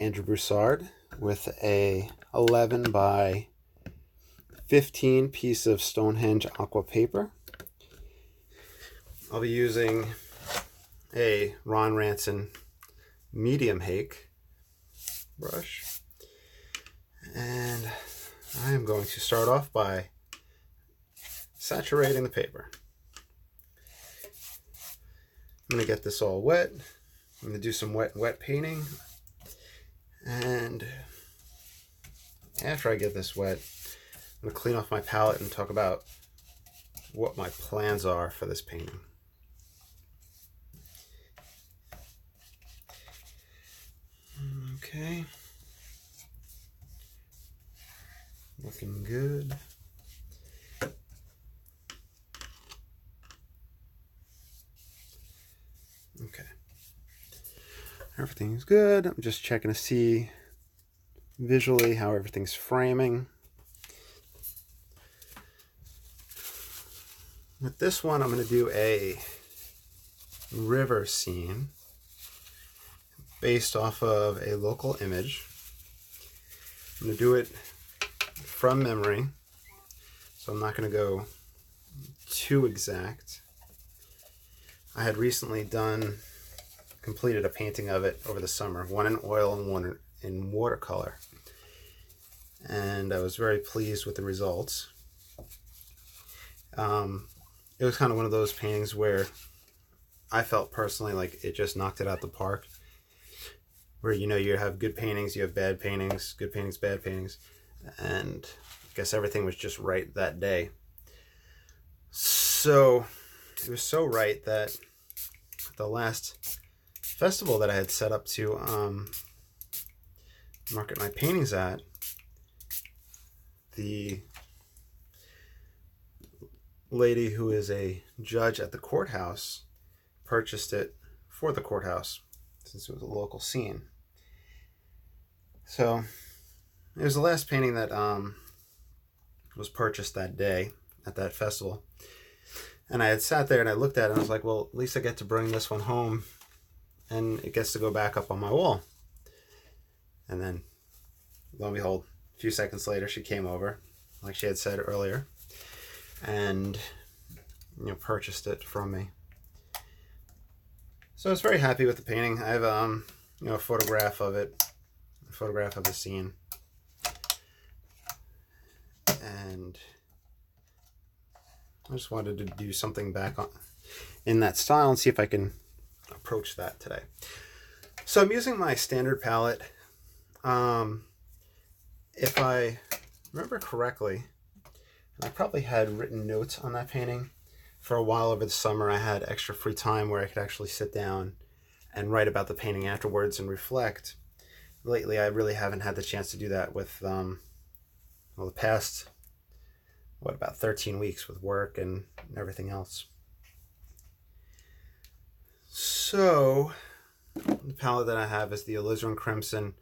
Andrew Broussard with a 11 by 15 piece of Stonehenge aqua paper. I'll be using a Ron Ranson medium hake brush, and I am going to start off by saturating the paper. I'm going to get this all wet. I'm going to do some wet painting, and after I get this wet, I'm going to clean off my palette and talk about what my plans are for this painting. Okay, looking good. Okay, everything's good. I'm just checking to see visually how everything's framing. With this one, I'm going to do a river scene based off of a local image. I'm going to do it from memory, so I'm not going to go too exact. I had recently completed a painting of it over the summer, one in oil and one in watercolor, and I was very pleased with the results. It was kind of one of those paintings where I felt personally like it just knocked it out the park. Where, you know, you have good paintings, you have bad paintings, good paintings, bad paintings, and I guess everything was just right that day. So it was so right that the last festival that I had set up to market my paintings at, the lady who is a judge at the courthouse purchased it for the courthouse since it was a local scene. So it was the last painting that was purchased that day at that festival. And I had sat there and I looked at it and I was like, well, at least I get to bring this one home and it gets to go back up on my wall. And then, lo and behold, a few seconds later, she came over, like she had said earlier, and, you know, purchased it from me. So I was very happy with the painting. I have, you know, a photograph of it, a photograph of the scene. And I just wanted to do something back in that style and see if I can approach that today. So I'm using my standard palette. If I remember correctly, and I probably had written notes on that painting. For a while over the summer, I had extra free time where I could actually sit down and write about the painting afterwards and reflect. Lately, I really haven't had the chance to do that with, well, the past, about 13 weeks with work and everything else. So, the palette that I have is the alizarin crimson,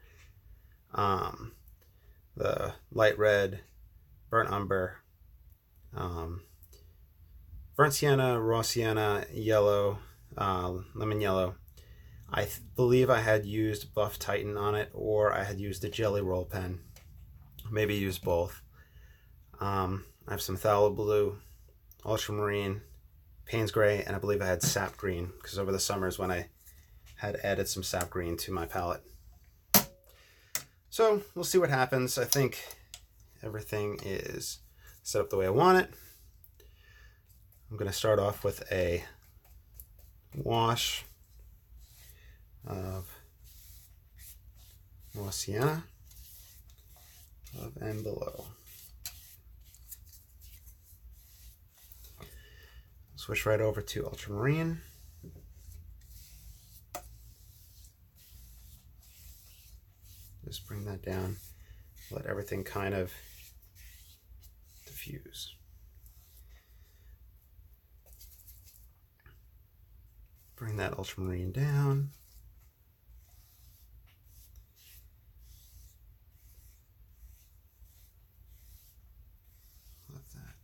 the light red, burnt umber, burnt sienna, raw sienna, yellow, lemon yellow. I believe I had used Buff Titan on it, or I had used a Jelly Roll pen. Maybe used both. I have some phthalo blue, ultramarine, Payne's gray, and I believe I had sap green, because over the summers when I had added some sap green to my palette. So we'll see what happens. I think everything is set up the way I want it. I'm going to start off with a wash of raw sienna above and below. Switch right over to ultramarine. Just bring that down, let everything kind of diffuse. Bring that ultramarine down. Let that.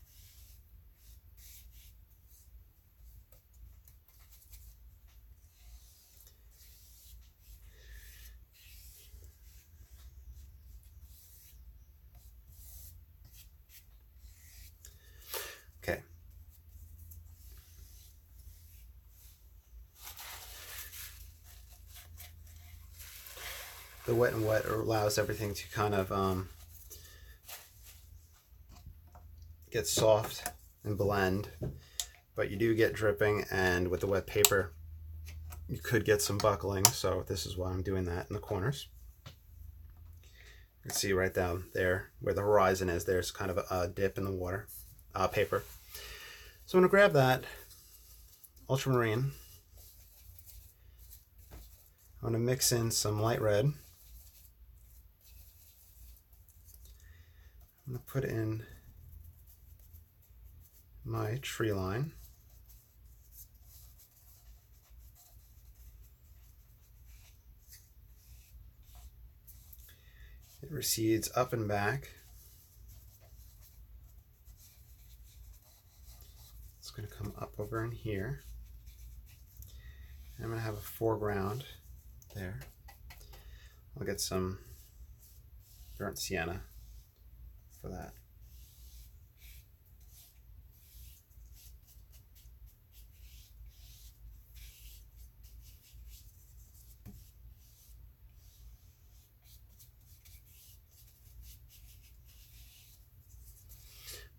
the wet and wet allows everything to kind of get soft and blend, but you do get dripping, and with the wet paper you could get some buckling, so this is why I'm doing that in the corners. You can see right down there where the horizon is, there's kind of a dip in the water paper. So I'm going to grab that ultramarine. I'm going to mix in some light red. I'm going to put in my tree line. It recedes up and back. It's going to come up over in here. I'm going to have a foreground there. I'll get some burnt sienna for that.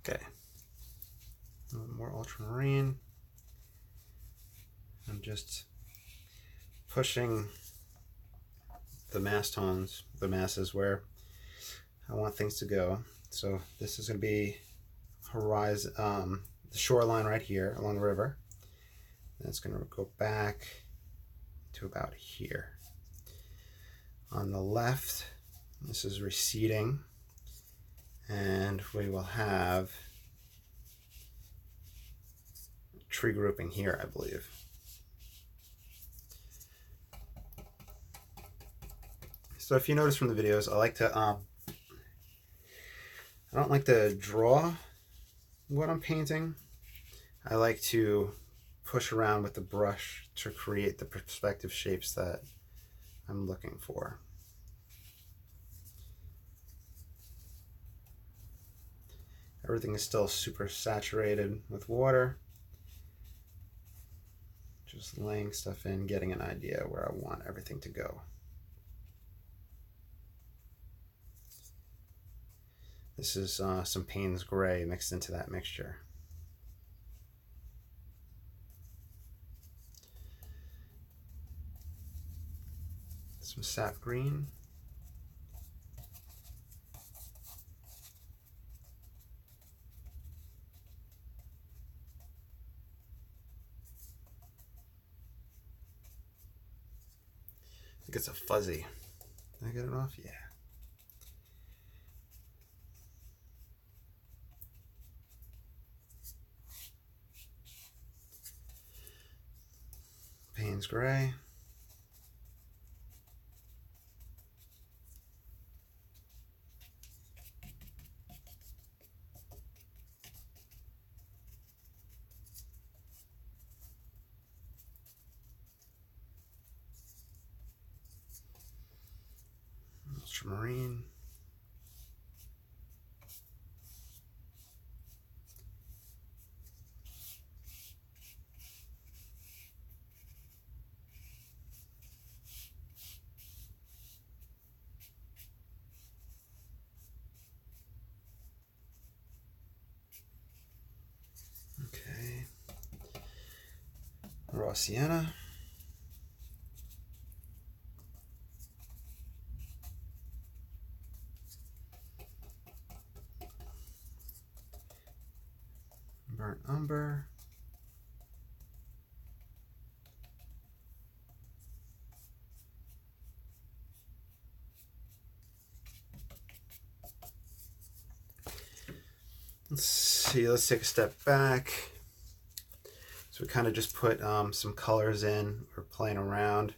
Okay, a little more ultramarine. I'm just pushing the mass tones, the masses where I want things to go. So this is going to be horizon, the shoreline right here along the river. Then it's going to go back to about here. On the left, this is receding, and we will have tree grouping here, I believe. So if you notice from the videos, I like to, I don't like to draw what I'm painting. I like to push around with the brush to create the perspective shapes that I'm looking for. Everything is still super saturated with water. Just laying stuff in, getting an idea where I want everything to go. This is some Payne's Gray mixed into that mixture. Some sap green. I think it's a fuzzy. Did I get it off? Yeah. Payne's Gray. Ultramarine. Okay. Raw sienna. Burnt umber. Let's see, let's take a step back. So we kind of just put some colors in, we're playing around.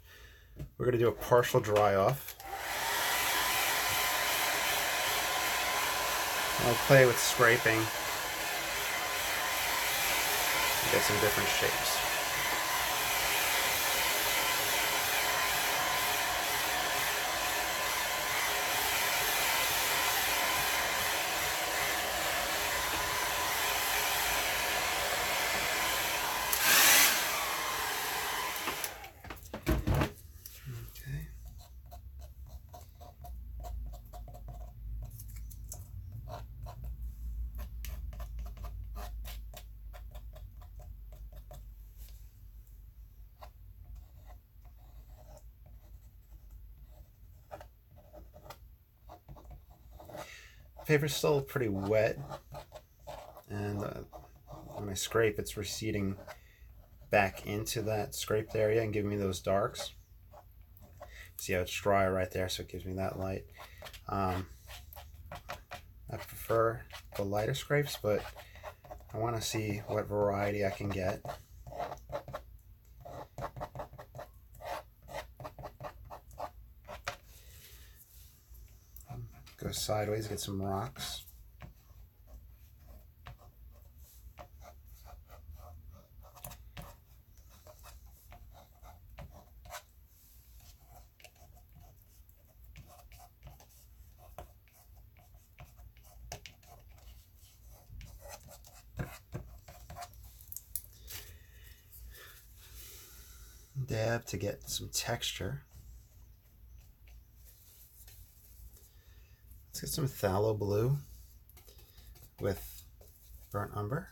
We're going to do a partial dry off. I'll play with scraping. Get some different shapes. Okay. paper's still pretty wet, and when I scrape, it's receding back into that scraped area and giving me those darks. See how it's dry right there, so it gives me that light. I prefer the lighter scrapes, but I want to see what variety I can get. Go sideways, get some rocks. Dab to get some texture. Let's get some phthalo blue with burnt umber.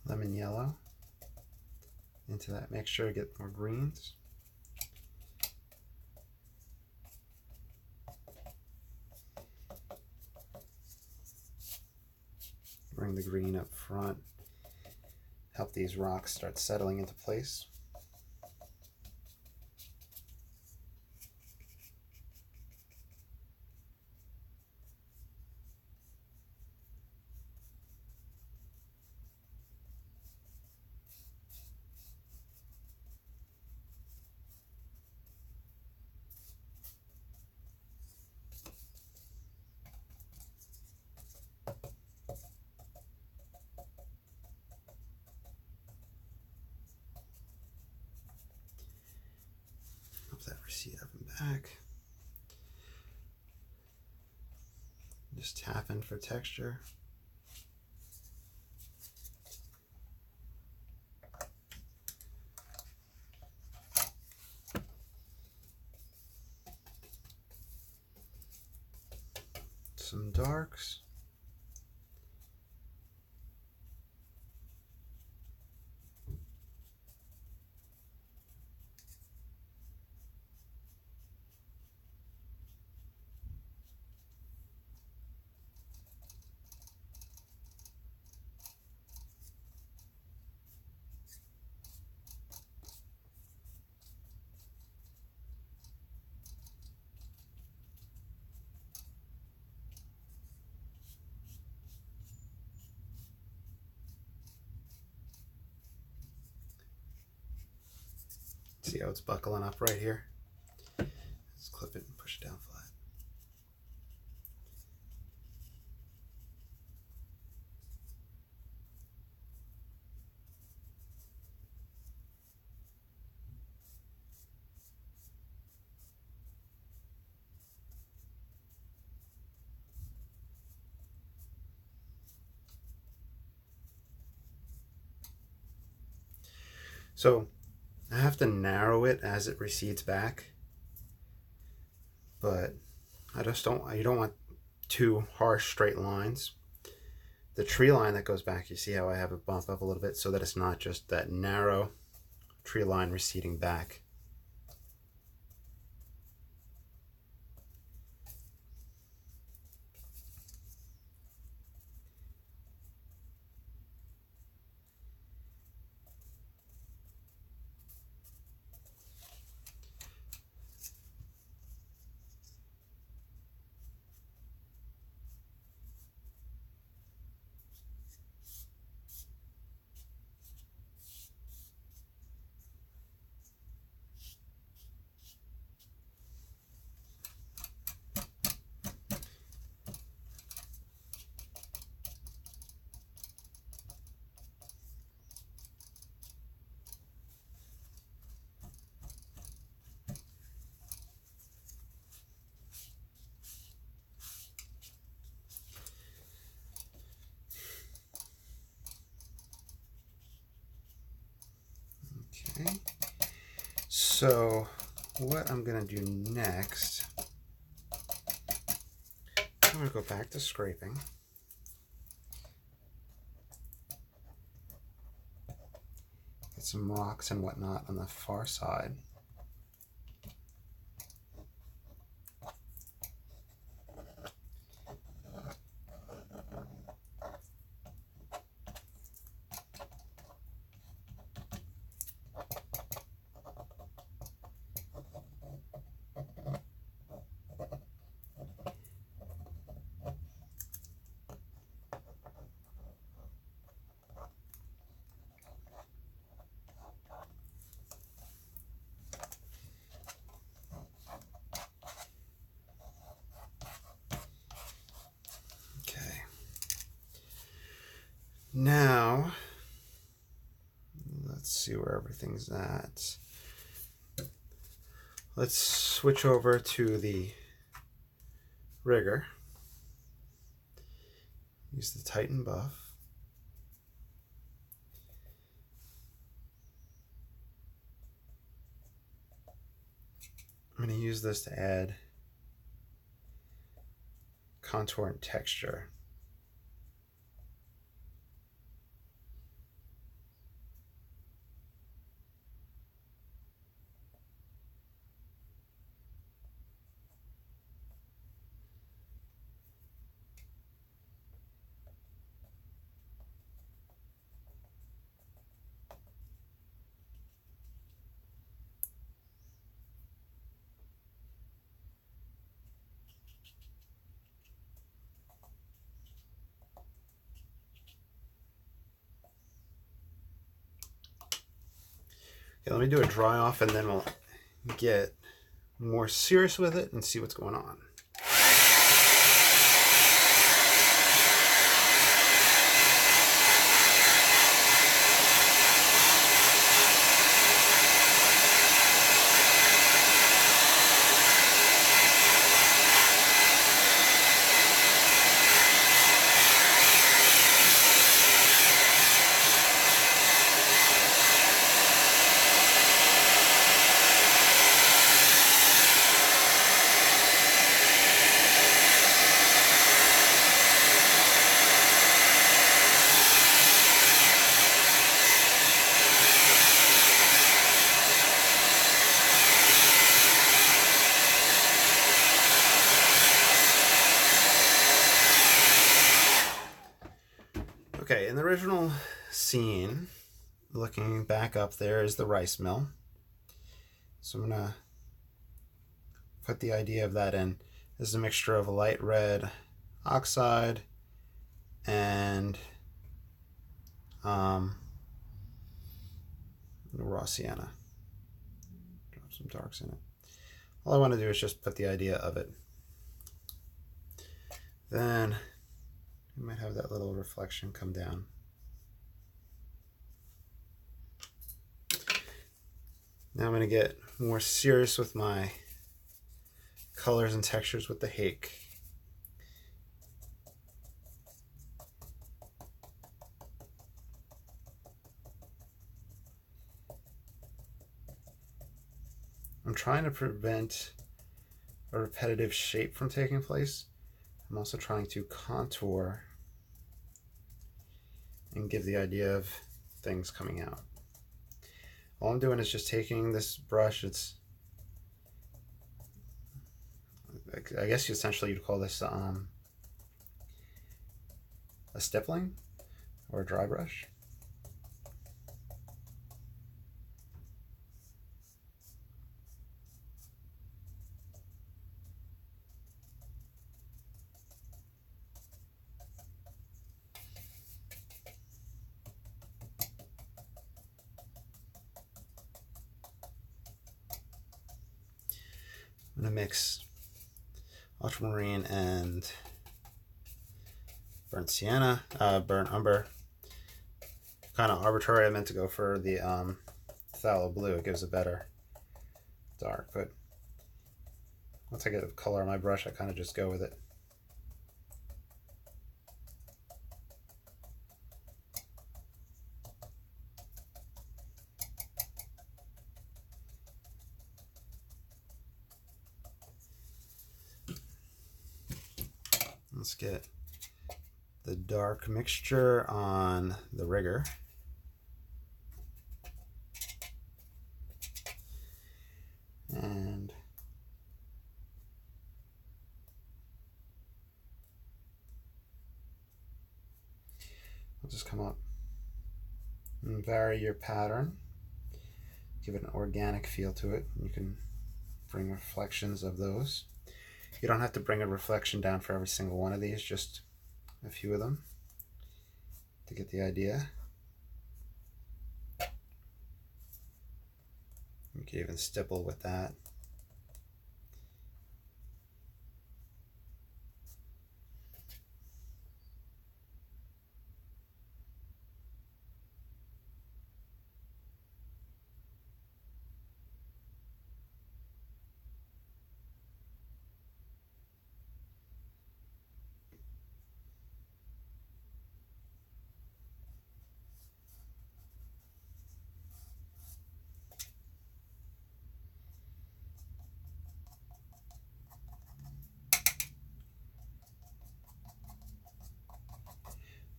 Lemon yellow into that mixture, get more greens. Bring the green up front, help these rocks start settling into place. That recede up and back. Just tapping for texture. Some darks. See how it's buckling up right here? Just clip it and push it down flat. So I have to narrow it as it recedes back, but you don't want too harsh straight lines. The tree line that goes back, you see how I have it bump up a little bit so that it's not just that narrow tree line receding back. Okay. So what I'm going to do next, I'm going to go back to scraping. Get some rocks and whatnot on the far side. Okay. Now, let's see where everything's at. Let's switch over to the rigger. Use the Titan buff. I'm going to use this to add contour and texture. Okay, let me do a dry off and then we'll get more serious with it and see what's going on. Okay, in the original scene, looking back up there is the rice mill. So I'm gonna put the idea of that in. This is a mixture of a light red oxide and raw sienna. Drop some darks in it. All I want to do is just put the idea of it. Then you might have that little reflection come down. Now I'm going to get more serious with my colors and textures with the hake. I'm trying to prevent a repetitive shape from taking place. I'm also trying to contour and give the idea of things coming out. All I'm doing is just taking this brush. I guess essentially you'd call this a stippling or a dry brush. I'm going to mix ultramarine and burnt sienna, burnt umber. Kind of arbitrary. I meant to go for the phthalo blue. It gives a better dark, but once I get a color on my brush, I kind of just go with it. Let's get the dark mixture on the rigger. And I'll just come up and vary your pattern. Give it an organic feel to it. You can bring reflections of those. You don't have to bring a reflection down for every single one of these, just a few of them to get the idea. You can even stipple with that.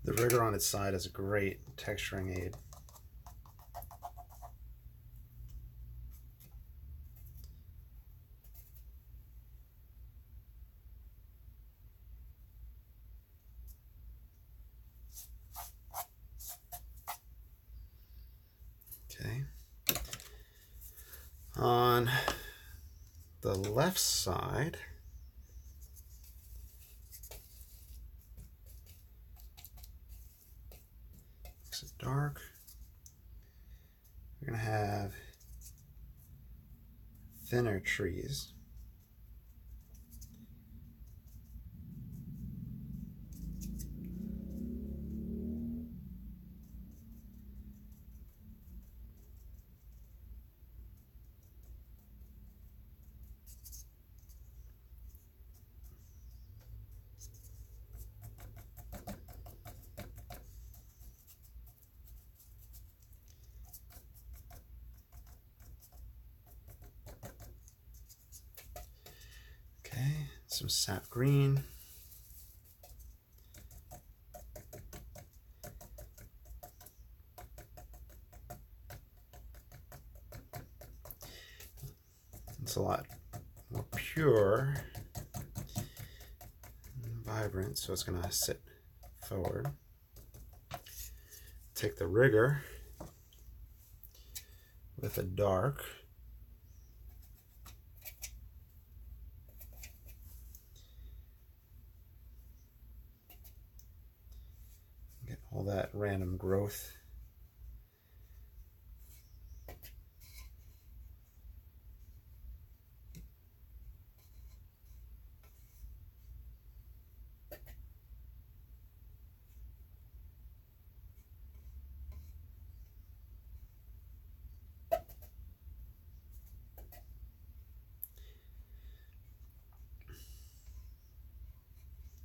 The rigger on its side is a great texturing aid. Okay. On the left side, makes it dark. We're going to have thinner trees. Okay, some sap green. It's a lot more pure and vibrant, so it's going to sit forward. Take the rigger with a dark. Get all that random growth.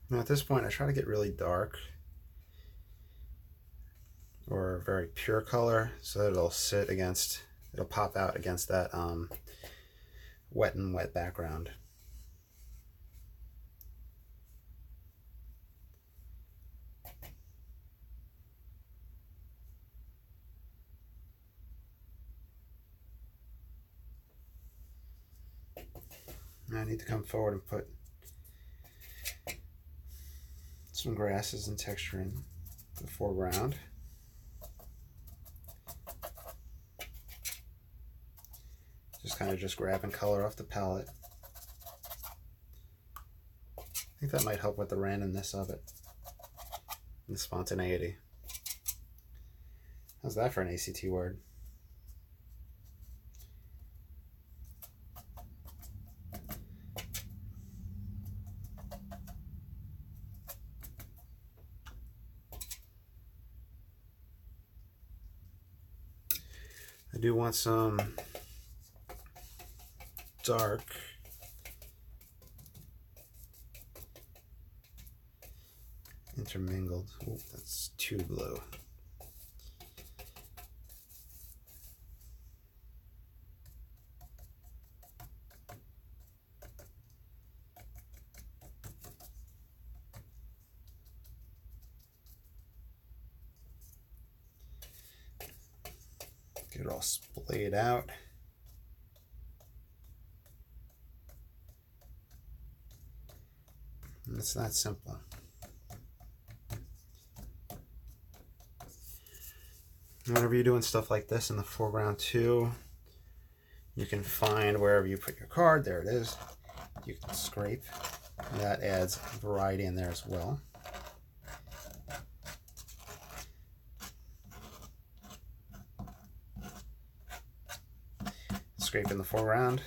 Now at this point I try to get really dark or a very pure color so that it'll pop out against that wet background. Now I need to come forward and put some grasses and texture in the foreground. Just kind of grabbing color off the palette. I think that might help with the randomness of it and the spontaneity. How's that for an ACT word? I do want some dark intermingled. Oh, that's too blue. Get it all splayed out. And it's that simple. Whenever you're doing stuff like this in the foreground too, you can find wherever you put your card, there it is. You can scrape. That adds variety in there as well. Scrape in the foreground.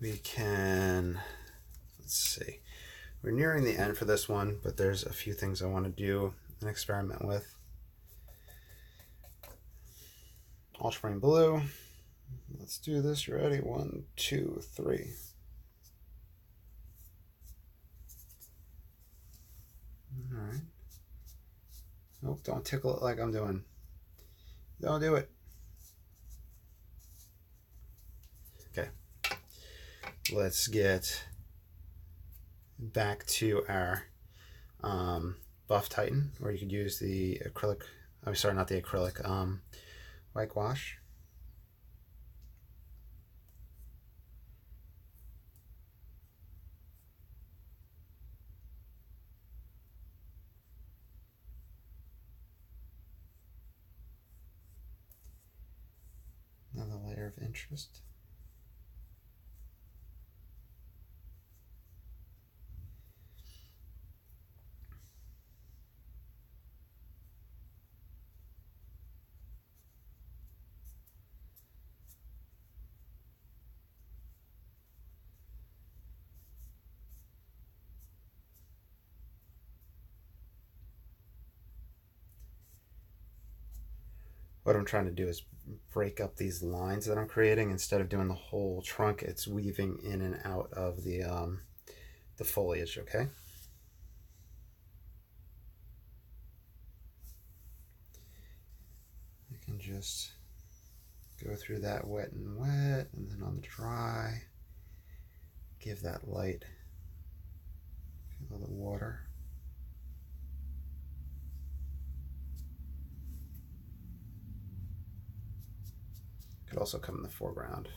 We can, let's see, we're nearing the end for this one, but there's a few things I want to do and experiment with. Ultramarine blue. Let's do this. You ready? 1, 2, 3. All right. Nope, don't tickle it like I'm doing. Don't do it. Okay. Let's get back to our buff Titan, or you could use the acrylic, I'm sorry, not the acrylic, white wash. Another layer of interest. What I'm trying to do is break up these lines that I'm creating. Instead of doing the whole trunk, it's weaving in and out of the foliage, okay? I can just go through that wet and wet, and then on the dry, give that light, feel the water. Could also come in the foreground.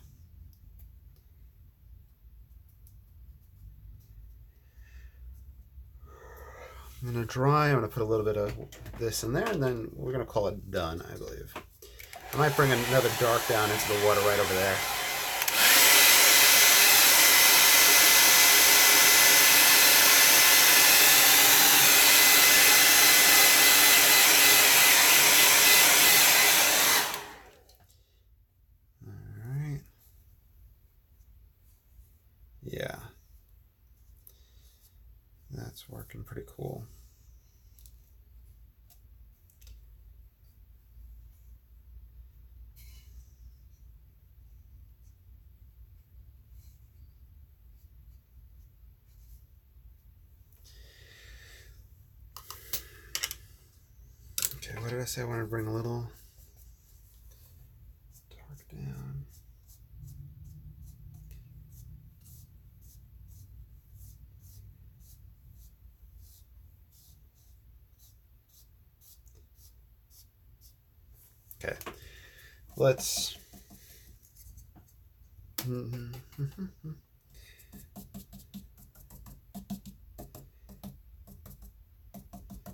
I'm going to dry. I'm going to put a little bit of this in there, and then we're going to call it done, I believe. I might bring another dark down into the water right over there. Yeah, that's working pretty cool. Okay, what did I say? I wanted to bring a little dark down. Okay, let's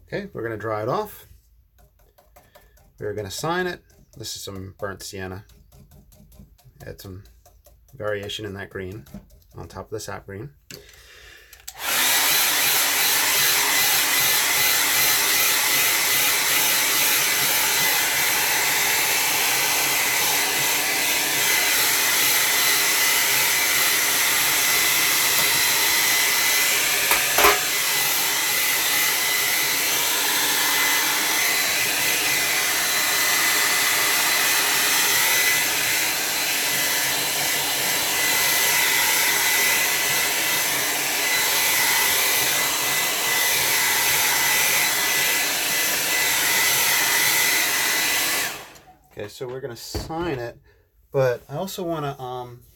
okay, we're going to dry it off. We're going to sign it. This is some burnt sienna. Add some variation in that green on top of the sap green. Okay, so we're going to sign it, but I also want to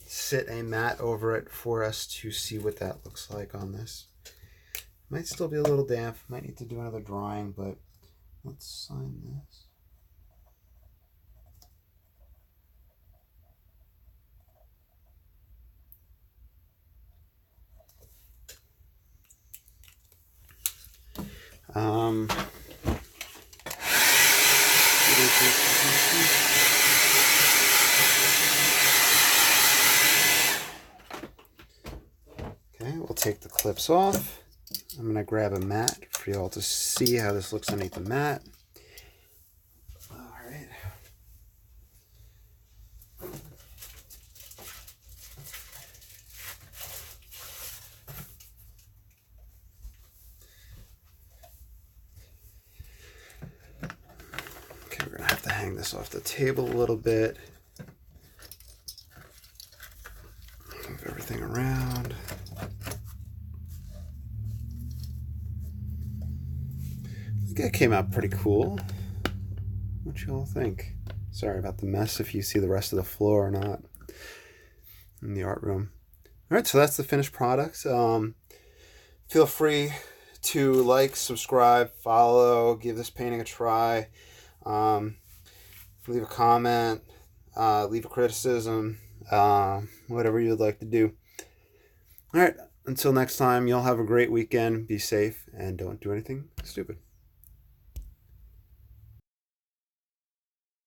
sit a mat over it for us to see what that looks like on this. Might still be a little damp. Might need to do another drawing, but let's sign this. Okay, we'll take the clips off. I'm going to grab a mat for you all to see how this looks underneath the mat. All right. Okay, we're going to have to hang this off the table a little bit. Move everything around. I think that came out pretty cool. What y'all think? Sorry about the mess if you see the rest of the floor or not in the art room. All right, so that's the finished product. Feel free to like, subscribe, follow, give this painting a try. Leave a comment, leave a criticism, whatever you'd like to do. All right, until next time, y'all have a great weekend. Be safe and don't do anything stupid.